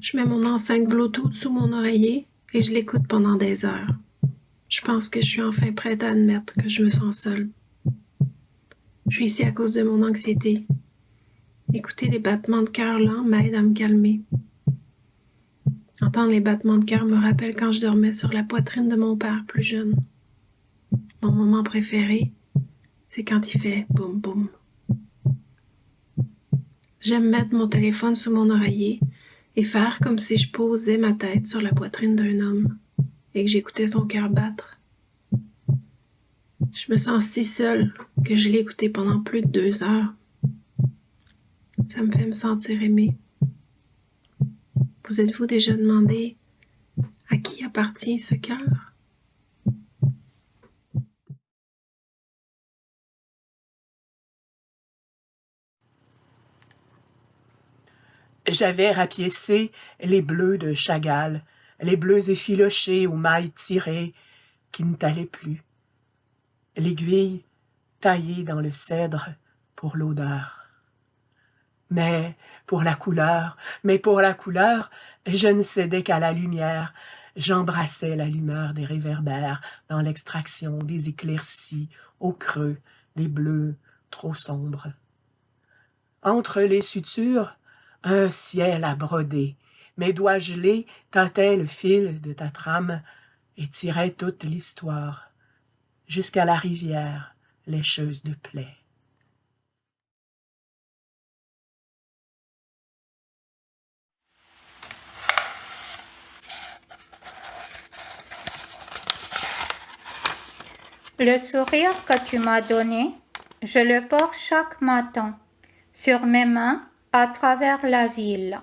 Je mets mon enceinte Bluetooth sous mon oreiller et je l'écoute pendant des heures. Je pense que je suis enfin prête à admettre que je me sens seule. Je suis ici à cause de mon anxiété. Écouter les battements de cœur lents m'aide à me calmer. Entendre les battements de cœur me rappelle quand je dormais sur la poitrine de mon père plus jeune. Mon moment préféré, c'est quand il fait boum boum. J'aime mettre mon téléphone sous mon oreiller et faire comme si je posais ma tête sur la poitrine d'un homme et que j'écoutais son cœur battre. Je me sens si seule que je l'ai écouté pendant plus de 2 heures. Ça me fait me sentir aimée. Vous êtes-vous déjà demandé à qui appartient ce cœur? J'avais rapiécé les bleus de Chagall, les bleus effilochés aux mailles tirées qui ne t'allaient plus. L'aiguille taillée dans le cèdre pour l'odeur. Mais pour la couleur, je ne cédais qu'à la lumière. J'embrassais la lumière des réverbères dans l'extraction des éclaircies au creux des bleus trop sombres. Entre les sutures, un ciel à broder. Mes doigts gelés tâtaient le fil de ta trame et tiraient toute l'histoire, jusqu'à la rivière lécheuse de plaies. Le sourire que tu m'as donné, je le porte chaque matin, sur mes mains, à travers la ville.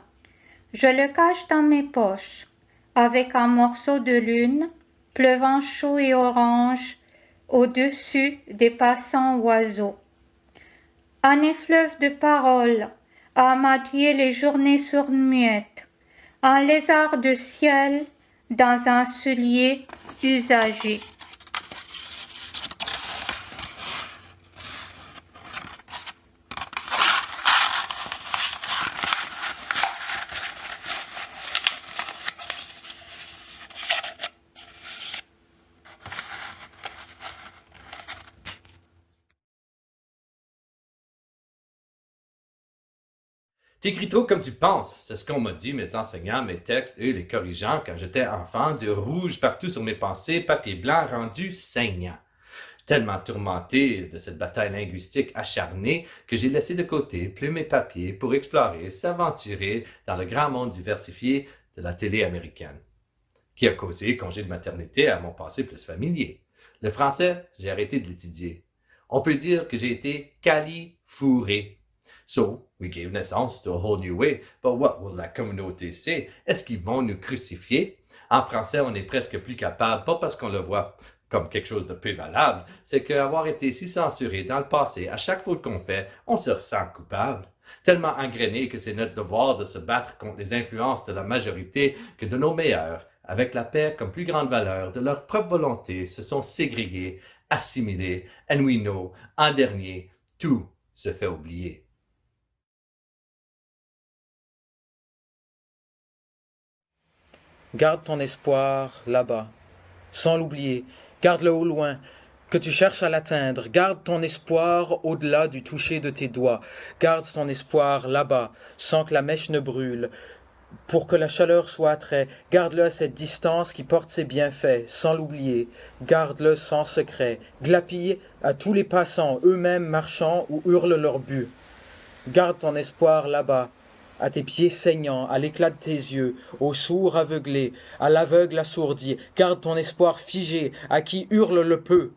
Je le cache dans mes poches, avec un morceau de lune, pleuvant chaud et orange, au-dessus des passants oiseaux. Un effluve de paroles a amadié les journées sourdes-muettes, un lézard de ciel dans un soulier usagé. T'écris trop comme tu penses, c'est ce qu'on m'a dit mes enseignants, mes textes, eux les corrigeants quand j'étais enfant, du rouge partout sur mes pensées, papier blanc rendu saignant. Tellement tourmenté de cette bataille linguistique acharnée que j'ai laissé de côté plus mes papiers pour explorer, s'aventurer dans le grand monde diversifié de la télé américaine, qui a causé congé de maternité à mon passé plus familier. Le français, j'ai arrêté de l'étudier. On peut dire que j'ai été califouré. So, we gave naissance to a whole new way, but what will la communauté say? Est-ce qu'ils vont nous crucifier? En français, on est presque plus capable, pas parce qu'on le voit comme quelque chose de peu valable, c'est qu'avoir été si censuré dans le passé, à chaque faute qu'on fait, on se ressent coupable. Tellement engrainé que c'est notre devoir de se battre contre les influences de la majorité que de nos meilleurs, avec la paix comme plus grande valeur, de leur propre volonté, se sont ségrégés, assimilés, and we know, en dernier, tout se fait oublier. Garde ton espoir là-bas, sans l'oublier, garde-le au loin, que tu cherches à l'atteindre, garde ton espoir au-delà du toucher de tes doigts, garde ton espoir là-bas, sans que la mèche ne brûle, pour que la chaleur soit attrait, garde-le à cette distance qui porte ses bienfaits, sans l'oublier, garde-le sans secret, glapille à tous les passants, eux-mêmes marchant ou hurlent leur but. Garde ton espoir là-bas, à tes pieds saignants, à l'éclat de tes yeux, au sourd aveuglé, à l'aveugle assourdi, garde ton espoir figé, à qui hurle le peu.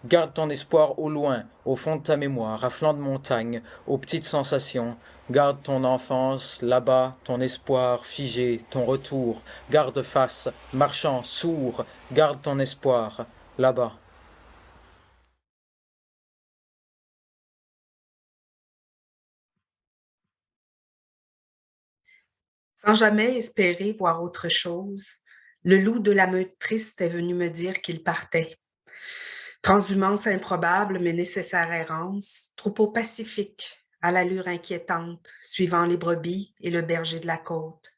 Garde ton espoir au loin, au fond de ta mémoire, à flanc de montagne, aux petites sensations. Garde ton enfance là-bas, ton espoir figé, ton retour. Garde face, marchant, sourd, garde ton espoir là-bas. Sans jamais espérer voir autre chose, le loup de la meute triste est venu me dire qu'il partait. Transhumance improbable mais nécessaire errance, troupeau pacifique, à l'allure inquiétante, suivant les brebis et le berger de la côte.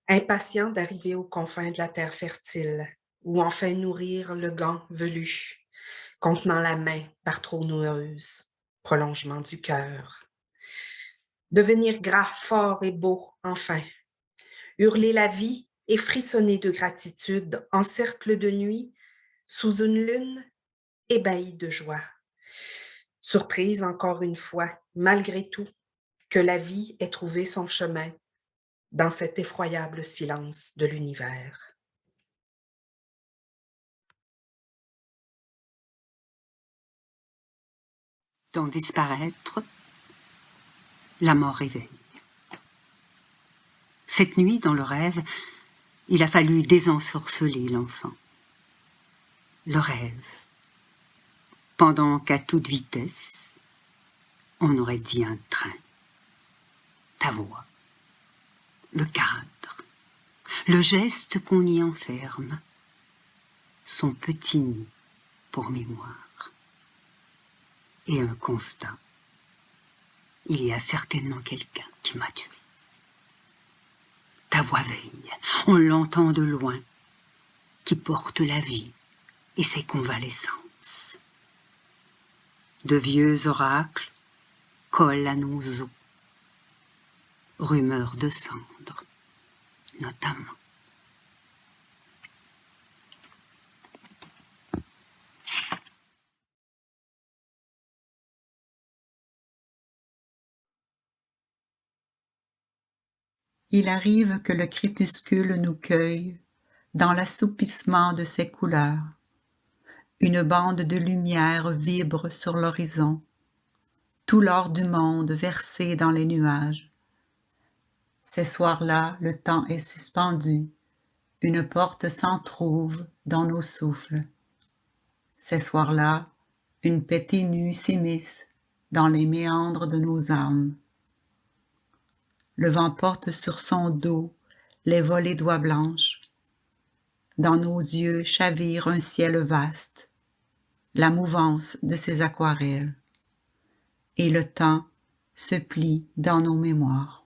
Impatient d'arriver aux confins de la terre fertile, ou enfin nourrir le gant velu, contenant la main par trop noueuse, prolongement du cœur. Devenir gras, fort et beau, enfin. Hurler la vie et frissonner de gratitude en cercle de nuit, sous une lune ébahie de joie. Surprise encore une fois, malgré tout, que la vie ait trouvé son chemin dans cet effroyable silence de l'univers. Dans disparaître, la mort éveille. Cette nuit, dans le rêve, il a fallu désensorceler l'enfant. Le rêve, pendant qu'à toute vitesse, on aurait dit un train. Ta voix, le cadre, le geste qu'on y enferme, son petit nid pour mémoire. Et un constat. Il y a certainement quelqu'un qui m'a tué. Ta voix veille, on l'entend de loin, qui porte la vie et ses convalescences. De vieux oracles collent à nos os, rumeurs de cendres, notamment. Il arrive que le crépuscule nous cueille dans l'assoupissement de ses couleurs. Une bande de lumière vibre sur l'horizon, tout l'or du monde versé dans les nuages. Ces soirs-là, le temps est suspendu, une porte s'entr'ouvre dans nos souffles. Ces soirs-là, une paix ténue s'immisce dans les méandres de nos âmes. Le vent porte sur son dos les volées d'oies blanches. Dans nos yeux chavire un ciel vaste, la mouvance de ses aquarelles. Et le temps se plie dans nos mémoires.